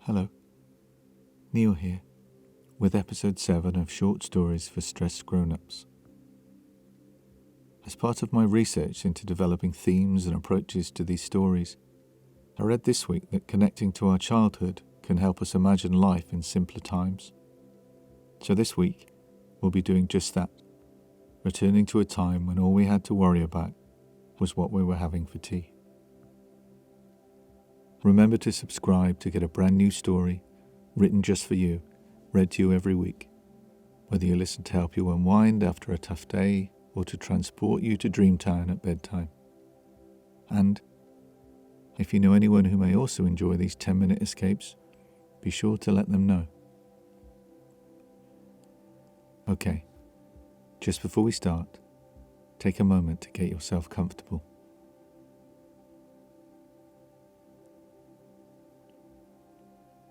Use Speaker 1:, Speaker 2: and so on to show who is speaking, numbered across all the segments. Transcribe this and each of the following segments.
Speaker 1: Hello, Neil here, with episode 7 of Short Stories for Stressed Grown-Ups. As part of my research into developing themes and approaches to these stories, I read this week that connecting to our childhood can help us imagine life in simpler times. So this week, we'll be doing just that, returning to a time when all we had to worry about was what we were having for tea. Remember to subscribe to get a brand new story, written just for you, read to you every week, whether you listen to help you unwind after a tough day or to transport you to Dreamtown at bedtime. And if you know anyone who may also enjoy these 10-minute escapes, be sure to let them know. Okay, just before we start, take a moment to get yourself comfortable.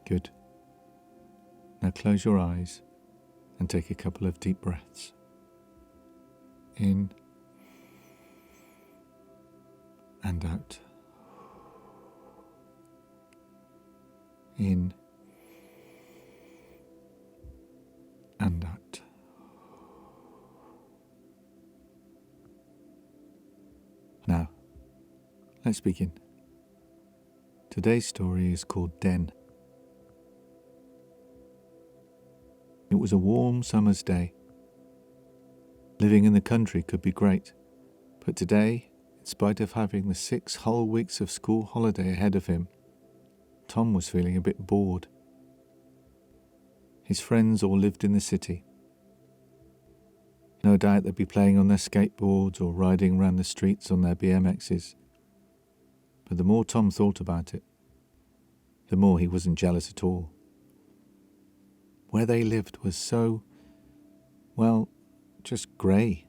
Speaker 1: Good. Now close your eyes and take a couple of deep breaths. In and out. In and out. Now, let's begin. Today's story is called Den. It was a warm summer's day. Living in the country could be great, but today, in spite of having the 6 whole weeks of school holiday ahead of him, Tom was feeling a bit bored. His friends all lived in the city. No doubt they'd be playing on their skateboards or riding around the streets on their BMXs. But the more Tom thought about it, the more he wasn't jealous at all. Where they lived was so, just grey.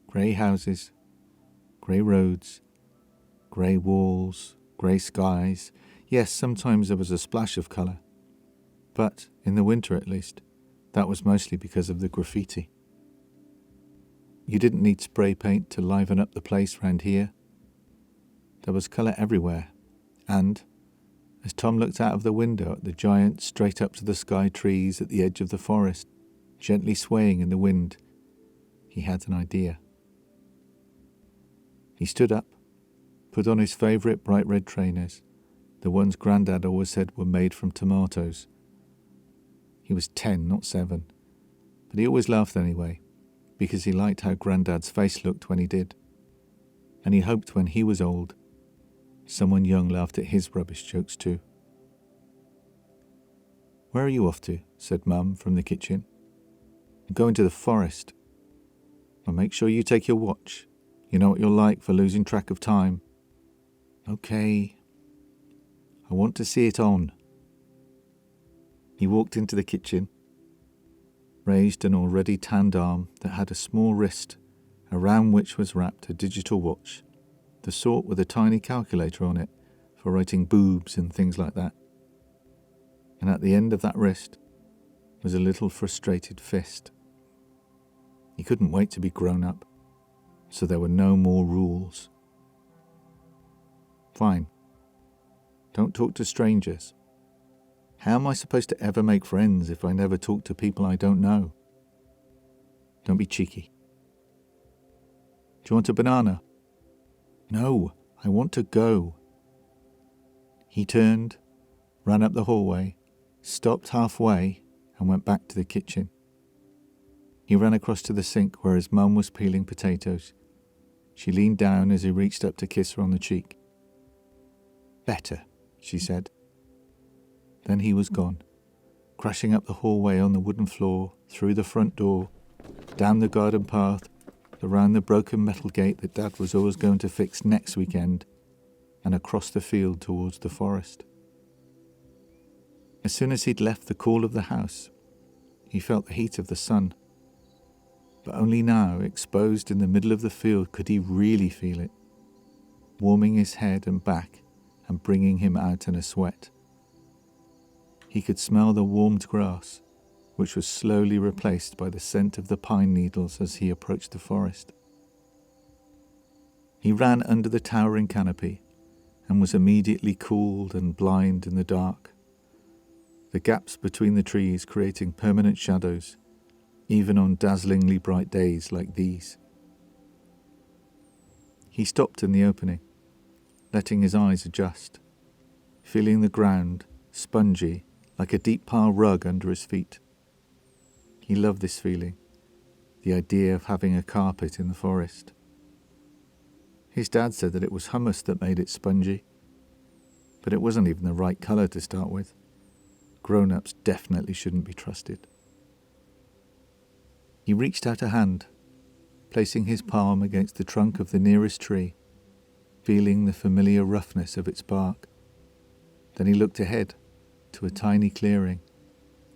Speaker 1: Grey houses, grey roads, grey walls, grey skies. Yes, sometimes there was a splash of colour. But, in the winter at least, that was mostly because of the graffiti. You didn't need spray paint to liven up the place round here. There was colour everywhere, and as Tom looked out of the window at the giant straight up to the sky trees at the edge of the forest, gently swaying in the wind, he had an idea. He stood up, put on his favourite bright red trainers, the ones Grandad always said were made from tomatoes. He was 10, not 7, but he always laughed anyway, because he liked how Grandad's face looked when he did, and he hoped when he was old, someone young laughed at his rubbish jokes too. "Where are you off to?" said Mum from the kitchen. "I'm going to the forest." "Well, make sure you take your watch. You know what you're like for losing track of time." "Okay. I want to see it on." He walked into the kitchen, raised an already tanned arm that had a small wrist around which was wrapped a digital watch, the sort with a tiny calculator on it for writing boobs and things like that. And at the end of that wrist was a little frustrated fist. He couldn't wait to be grown up, so there were no more rules. "Fine. Don't talk to strangers. How am I supposed to ever make friends if I never talk to people I don't know? Don't be cheeky. Do you want a banana?" "No, I want to go." He turned, ran up the hallway, stopped halfway, and went back to the kitchen. He ran across to the sink where his mum was peeling potatoes. She leaned down as he reached up to kiss her on the cheek. "Better," she said. Then he was gone, crashing up the hallway on the wooden floor, through the front door, down the garden path, around the broken metal gate that Dad was always going to fix next weekend, and across the field towards the forest. As soon as he'd left the cool of the house, he felt the heat of the sun. But only now, exposed in the middle of the field, could he really feel it, warming his head and back and bringing him out in a sweat. He could smell the warmed grass, which was slowly replaced by the scent of the pine needles as he approached the forest. He ran under the towering canopy and was immediately cooled and blind in the dark. the gaps between the trees creating permanent shadows, even on dazzlingly bright days like these. He stopped in the opening, letting his eyes adjust, feeling the ground spongy like a deep pile rug under his feet. He loved this feeling, the idea of having a carpet in the forest. His dad said that it was hummus that made it spongy, but it wasn't even the right colour to start with. Grown-ups definitely shouldn't be trusted. He reached out a hand, placing his palm against the trunk of the nearest tree, feeling the familiar roughness of its bark. Then he looked ahead to a tiny clearing,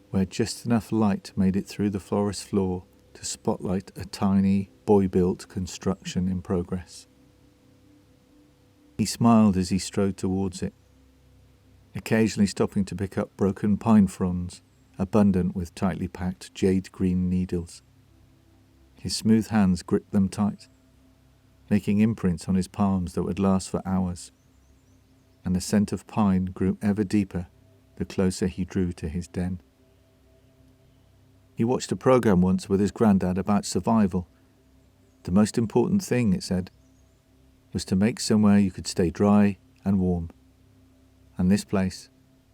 Speaker 1: where just enough light made it through the forest floor to spotlight a tiny, boy-built construction in progress. He smiled as he strode towards it, occasionally stopping to pick up broken pine fronds, abundant with tightly packed jade-green needles. His smooth hands gripped them tight, making imprints on his palms that would last for hours, and the scent of pine grew ever deeper the closer he drew to his den. He watched a program once with his granddad about survival. The most important thing, it said, was to make somewhere you could stay dry and warm. And this place,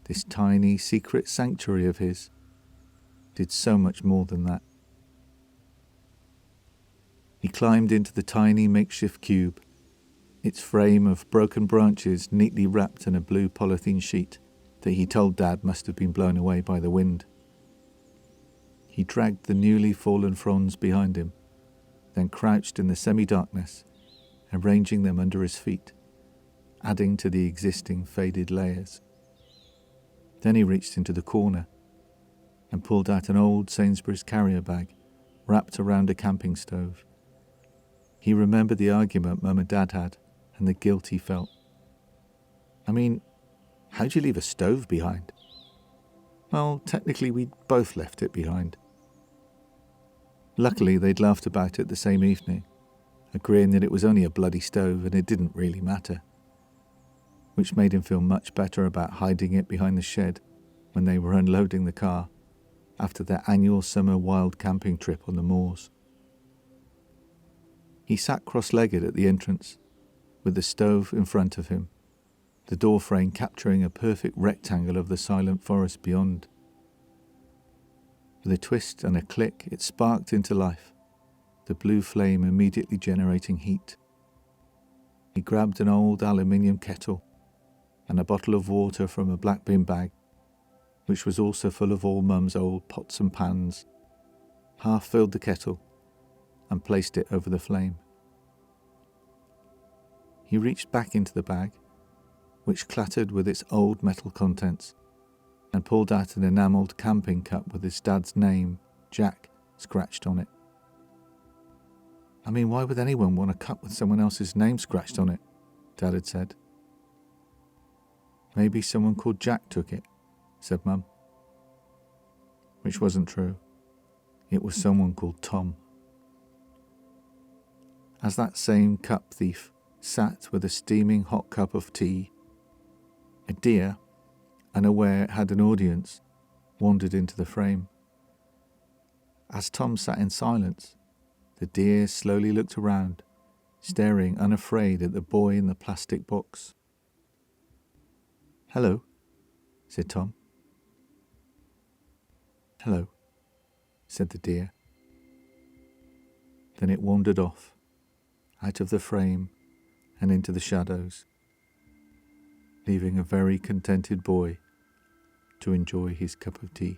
Speaker 1: this tiny secret sanctuary of his, did so much more than that. He climbed into the tiny makeshift cube, its frame of broken branches neatly wrapped in a blue polythene sheet that he told Dad must have been blown away by the wind. He dragged the newly fallen fronds behind him, then crouched in the semi-darkness, arranging them under his feet, adding to the existing faded layers. Then he reached into the corner and pulled out an old Sainsbury's carrier bag wrapped around a camping stove. He remembered the argument Mum and Dad had and the guilt he felt. I mean, how'd you leave a stove behind? Well, technically we'd both left it behind. Luckily, they'd laughed about it the same evening, agreeing that it was only a bloody stove and it didn't really matter, which made him feel much better about hiding it behind the shed when they were unloading the car after their annual summer wild camping trip on the moors. He sat cross-legged at the entrance, with the stove in front of him, the door frame capturing a perfect rectangle of the silent forest beyond. With a twist and a click, it sparked into life, the blue flame immediately generating heat. He grabbed an old aluminium kettle and a bottle of water from a black bin bag, which was also full of all Mum's old pots and pans, half filled the kettle and placed it over the flame. He reached back into the bag, which clattered with its old metal contents, and pulled out an enamelled camping cup with his dad's name, Jack, scratched on it. I mean, why would anyone want a cup with someone else's name scratched on it? Dad had said. Maybe someone called Jack took it, said Mum. Which wasn't true. It was someone called Tom. As that same cup thief sat with a steaming hot cup of tea, a deer, unaware it had an audience, wandered into the frame. As Tom sat in silence, the deer slowly looked around, staring unafraid at the boy in the plastic box. "Hello," said Tom. "Hello," said the deer. Then it wandered off, out of the frame and into the shadows, leaving a very contented boy to enjoy his cup of tea.